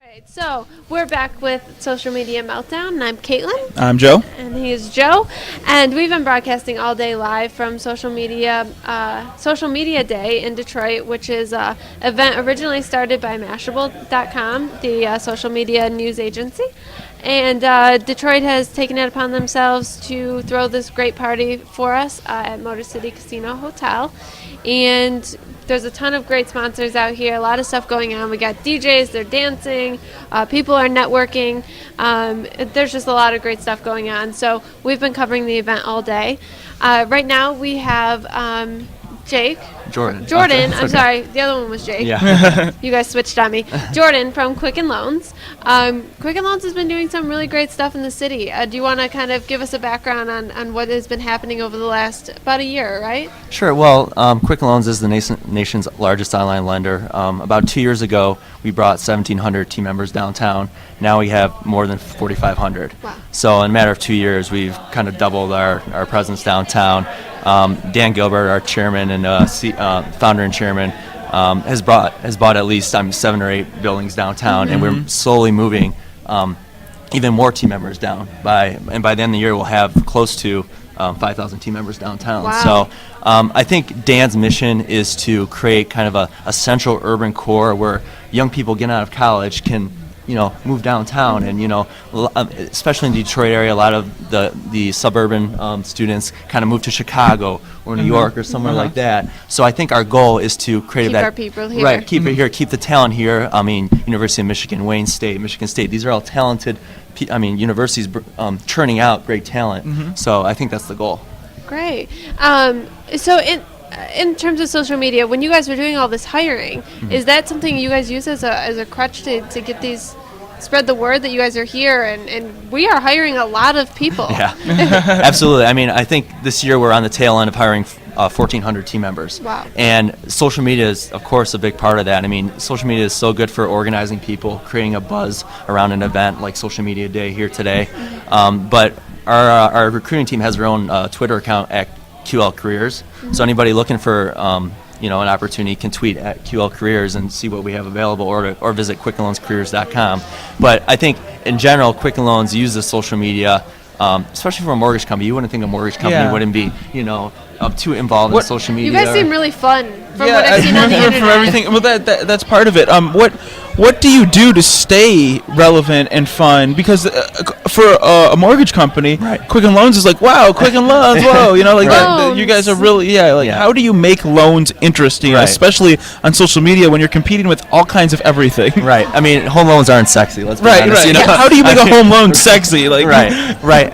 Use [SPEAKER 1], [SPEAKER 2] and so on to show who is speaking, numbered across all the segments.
[SPEAKER 1] Right, so we're back with Social Media Meltdown, and I'm Caitlin.
[SPEAKER 2] I'm Joe.
[SPEAKER 1] And he is Joe. And we've been broadcasting all day live from Social Media Day in Detroit, which is an event originally started by Mashable.com, the social media news agency. And Detroit has taken it upon themselves to throw this great party for us at Motor City Casino Hotel. And there's a ton of great sponsors out here, a lot of stuff going on. We got DJs, they're dancing, people are networking. There's just a lot of great stuff going on. So we've been covering the event all day. Right now we have Jordan, I'm sorry, the other one was Jake.
[SPEAKER 2] Yeah.
[SPEAKER 1] You guys switched on me. Jordan from Quicken Loans. Quicken Loans has been doing some really great stuff in the city. Do you want to kind of give us a background on what has been happening over the last about a year, right?
[SPEAKER 3] Sure. Well, Quicken Loans is the nation's largest online lender. About 2 years ago, we brought 1,700 team members downtown. Now we have more than 4,500.
[SPEAKER 1] Wow.
[SPEAKER 3] So in a matter of 2 years, we've kind of doubled our presence downtown. Dan Gilbert, our chairman and founder and chairman, has bought at least 7 or 8 buildings downtown, and we're slowly moving even more team members down. By the end of the year, we'll have close to 5,000 team members downtown.
[SPEAKER 1] Wow.
[SPEAKER 3] So I think Dan's mission is to create kind of a central urban core where young people getting out of college can move downtown, and especially in the Detroit area, a lot of the suburban students kind of move to Chicago or New York or somewhere like that. So I think our goal is to create
[SPEAKER 1] Keep our people here.
[SPEAKER 3] Right, keep it here, keep the talent here. I mean, University of Michigan, Wayne State, Michigan State. These are all talented. Universities churning out great talent. So I think that's the goal.
[SPEAKER 1] Great. So in terms of social media, when you guys were doing all this hiring, is that something you guys use as a crutch to get spread the word that you guys are here, and we are hiring a lot of people?
[SPEAKER 3] Yeah, absolutely. I mean, I think this year we're on the tail end of hiring 1,400 team members.
[SPEAKER 1] Wow.
[SPEAKER 3] And social media is, of course, a big part of that. I mean, social media is so good for organizing people, creating a buzz around an event like Social Media Day here today. But our recruiting team has their own Twitter account at QL Careers. So anybody looking for an opportunity can tweet at QL Careers and see what we have available, or visit QuickenLoansCareers.com. But I think in general, Quicken Loans uses social media, especially for a mortgage company. You wouldn't think a mortgage company wouldn't be too involved in social media.
[SPEAKER 1] You guys seem really fun from what I've seen on the internet.
[SPEAKER 2] From everything. Well, that's part of it. What do you do to stay relevant and fun? Because for a mortgage company, Quicken Loans is like, wow, Quicken Loans, whoa, you guys are really, how do you make loans interesting, especially on social media when you're competing with all kinds of everything?
[SPEAKER 3] Right. I mean, home loans aren't sexy. Let's be honest.
[SPEAKER 2] Right. How do you make a home loan sexy?
[SPEAKER 3] Right.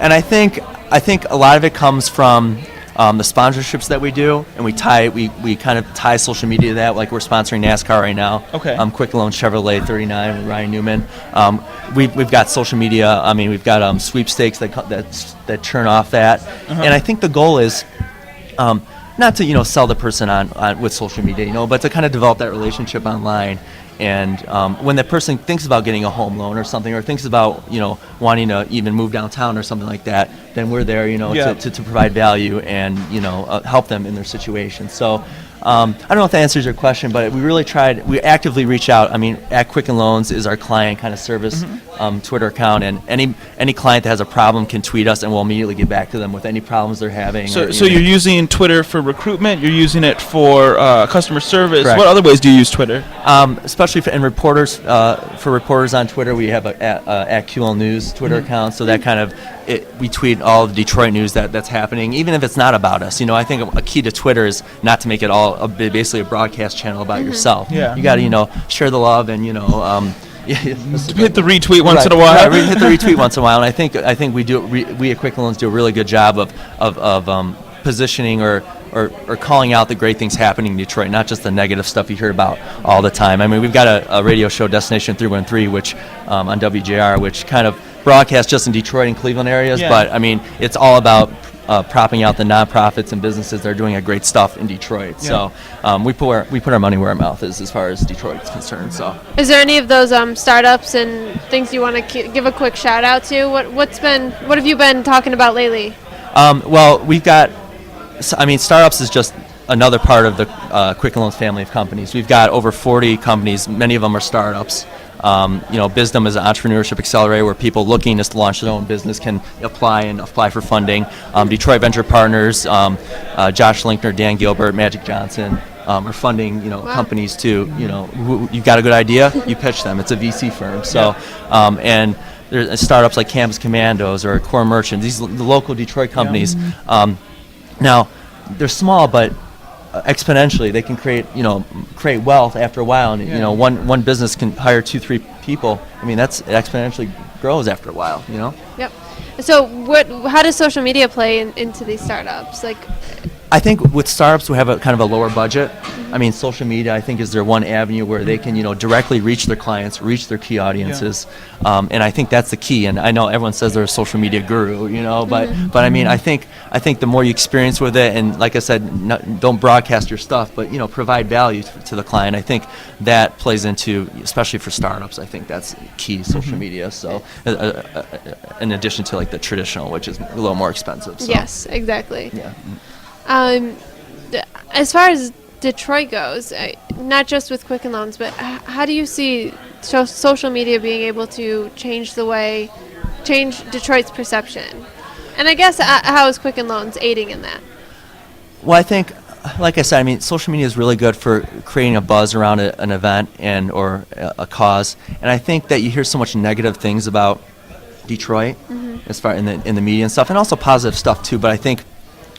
[SPEAKER 3] And I think a lot of it comes from the sponsorships that we do, and we kind of tie social media to that. Like, we're sponsoring NASCAR right now.
[SPEAKER 2] Okay.
[SPEAKER 3] Quicken Loans Chevrolet 39 with Ryan Newman. We've got social media. I mean, we've got sweepstakes that churn off that. And I think the goal is not to sell the person on with social media, but to kind of develop that relationship online. And when that person thinks about getting a home loan or something, or thinks about wanting to even move downtown or something like that, then we're there to provide value and help them in their situation. So I don't know if that answers your question, but we actively reach out. I mean, at Quicken Loans is our client kind of service Twitter account, and any client that has a problem can tweet us, and we'll immediately get back to them with any problems they're having.
[SPEAKER 2] So you're using Twitter for recruitment, you're using it for customer service.
[SPEAKER 3] Correct.
[SPEAKER 2] What other ways do you use Twitter?
[SPEAKER 3] Especially for reporters on Twitter, we have at QL News Twitter account, so that kind of we tweet all the Detroit news that's happening, even if it's not about us. I think a key to Twitter is not to make it all basically a broadcast channel about yourself.
[SPEAKER 2] Yeah.
[SPEAKER 3] You got to share the love and
[SPEAKER 2] hit the retweet once in a while.
[SPEAKER 3] Right, hit the retweet once in a while, and I think we at Quicken Loans do a really good job of positioning or calling out the great things happening in Detroit, not just the negative stuff you hear about all the time. I mean, we've got a radio show, Destination 313, which on WJR, which kind of broadcasts just in Detroit and Cleveland areas, but I mean, it's all about propping out the nonprofits and businesses that are doing great stuff in Detroit. So we put our money where our mouth is as far as Detroit is concerned. So,
[SPEAKER 1] is there any of those startups and things you want to give a quick shout out to? What have you been talking about lately?
[SPEAKER 3] Well, we've got. I mean, startups is just another part of the Quicken Loans family of companies. We've got over 40 companies. Many of them are startups. Bizdom is an entrepreneurship accelerator where people looking to launch their own business can apply for funding. Detroit Venture Partners, Josh Linkner, Dan Gilbert, Magic Johnson are funding companies to you've got a good idea, you pitch them. It's a VC firm. So and there's startups like Campus Commandos or Core Merchant. These are the local Detroit companies. Now they're small, but exponentially they can create wealth after a while, and one business can hire 2-3 people. I mean, that's it exponentially grows after a while.
[SPEAKER 1] Yep. So how does social media play into these startups? Like,
[SPEAKER 3] I think with startups who have a kind of a lower budget, I mean, social media, I think, is their one avenue where they can, directly reach their clients, reach their key audiences, and I think that's the key. And I know everyone says they're a social media guru, but I mean, I think the more you experience with it, and like I said, don't broadcast your stuff, but provide value to the client. I think that plays into, especially for startups, I think that's key, social media. So, in addition to like the traditional, which is a little more expensive. So.
[SPEAKER 1] Yes, exactly.
[SPEAKER 3] Yeah.
[SPEAKER 1] As far as Detroit goes, not just with Quicken Loans, but how do you see social media being able to change Detroit's perception? And I guess how is Quicken Loans aiding in that?
[SPEAKER 3] Well, I think, like I said, I mean, social media is really good for creating a buzz around an event or a cause. And I think that you hear so much negative things about Detroit, as far in the media and stuff, and also positive stuff too. But I think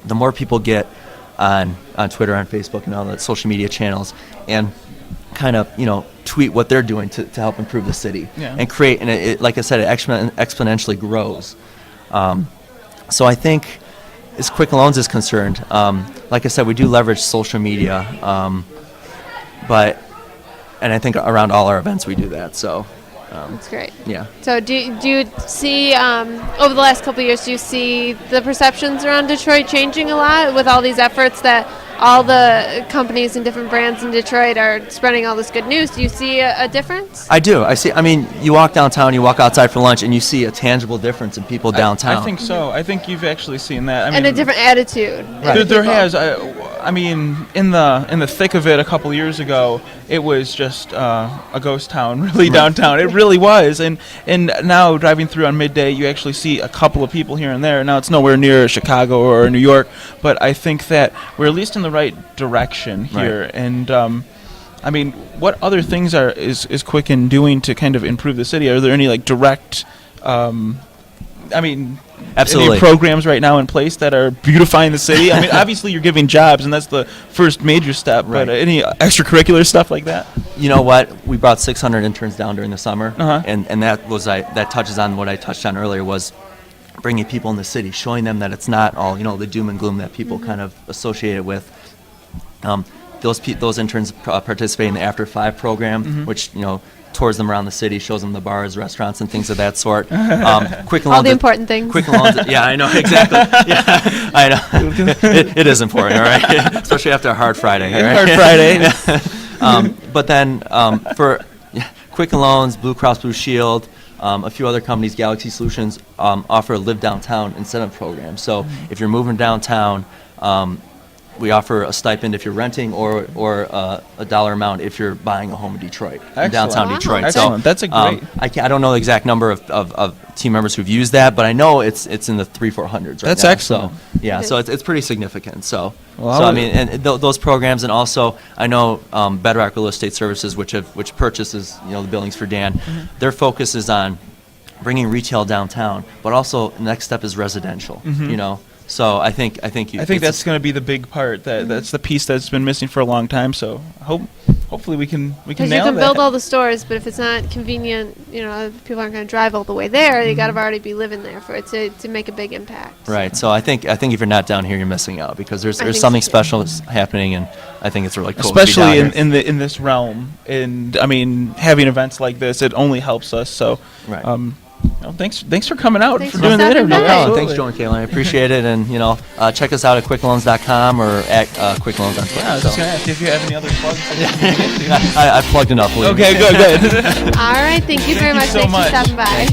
[SPEAKER 3] the more people get on Twitter, on Facebook, and all the social media channels, and kind of tweet what they're doing to help improve the city and create, and it, like I said, it exponentially grows. So I think, as Quicken Loans is concerned, like I said, we do leverage social media, and I think around all our events we do that. So.
[SPEAKER 1] That's great.
[SPEAKER 3] Yeah.
[SPEAKER 1] So do you see, over the last couple of years, do you see the perceptions around Detroit changing a lot with all these efforts that all the companies and different brands in Detroit are spreading all this good news? Do you see a difference?
[SPEAKER 3] I do. I see. I mean, you walk downtown, you walk outside for lunch, and you see a tangible difference in people downtown.
[SPEAKER 2] I think so. I think you've actually seen that.
[SPEAKER 1] And a different attitude.
[SPEAKER 3] Right.
[SPEAKER 2] There has. I mean, in the thick of it, a couple years ago, it was just a ghost town, really downtown. It really was. And now driving through on midday, you actually see a couple of people here and there. Now it's nowhere near Chicago or New York, but I think that we're at least in the right direction here. Right. And I mean, what other things is Quicken doing to kind of improve the city? Are there any like direct? Absolutely. Any programs right now in place that are beautifying the city? I mean, obviously you're giving jobs, and that's the first major step. Right. But any extracurricular stuff like that?
[SPEAKER 3] You know what? We brought 600 interns down during the summer, and that touches on what I touched on earlier, was bringing people in the city, showing them that it's not all the doom and gloom that people kind of associate it with. Those interns participate in the After 5 program, which tours them around the city, shows them the bars, restaurants, and things of that sort. Quicken Loans,
[SPEAKER 1] all the important things.
[SPEAKER 3] Quicken Loans, yeah, I know, exactly. Yeah, I know. It is important, all right? Especially after a hard Friday. Right?
[SPEAKER 2] Hard Friday.
[SPEAKER 3] But then for Quicken Loans, Blue Cross Blue Shield, a few other companies, Galaxy Solutions, offer a Live Downtown incentive program. So if you're moving downtown, we offer a stipend if you're renting, or a dollar amount if you're buying a home in Detroit, in downtown Detroit.
[SPEAKER 2] Excellent. So that's a great.
[SPEAKER 3] I don't know the exact number of team members who've used that, but I know it's in the 300-400s right
[SPEAKER 2] That's
[SPEAKER 3] now.
[SPEAKER 2] excellent.
[SPEAKER 3] So yeah, so it's pretty significant. So I mean, and those programs, and also I know Bedrock Real Estate Services, which purchases the buildings for Dan. Their focus is on bringing retail downtown, but also the next step is residential. So I think
[SPEAKER 2] that's going to be the big part. That's the piece that's been missing for a long time. So hopefully we can nail that.
[SPEAKER 1] Because you can build all the stores, but if it's not convenient, people aren't going to drive all the way there. You got to already be living there for it to make a big impact.
[SPEAKER 3] Right. So I think if you're not down here, you're missing out, because there's something special that's happening, and I think it's really cool.
[SPEAKER 2] Especially in this realm, and I mean, having events like this, it only helps us. So. Right. Thanks for coming out, for doing the interview.
[SPEAKER 3] No problem. Thanks, Joe and Katelyn. I appreciate it. And check us out at quickenloans.com or at QuickenLoans on Twitter.
[SPEAKER 2] Yeah, I was just going to ask if you have any other plugs.
[SPEAKER 3] I've plugged enough.
[SPEAKER 2] Okay, good.
[SPEAKER 1] All right, thank you very much.
[SPEAKER 2] Thanks for
[SPEAKER 1] stopping by.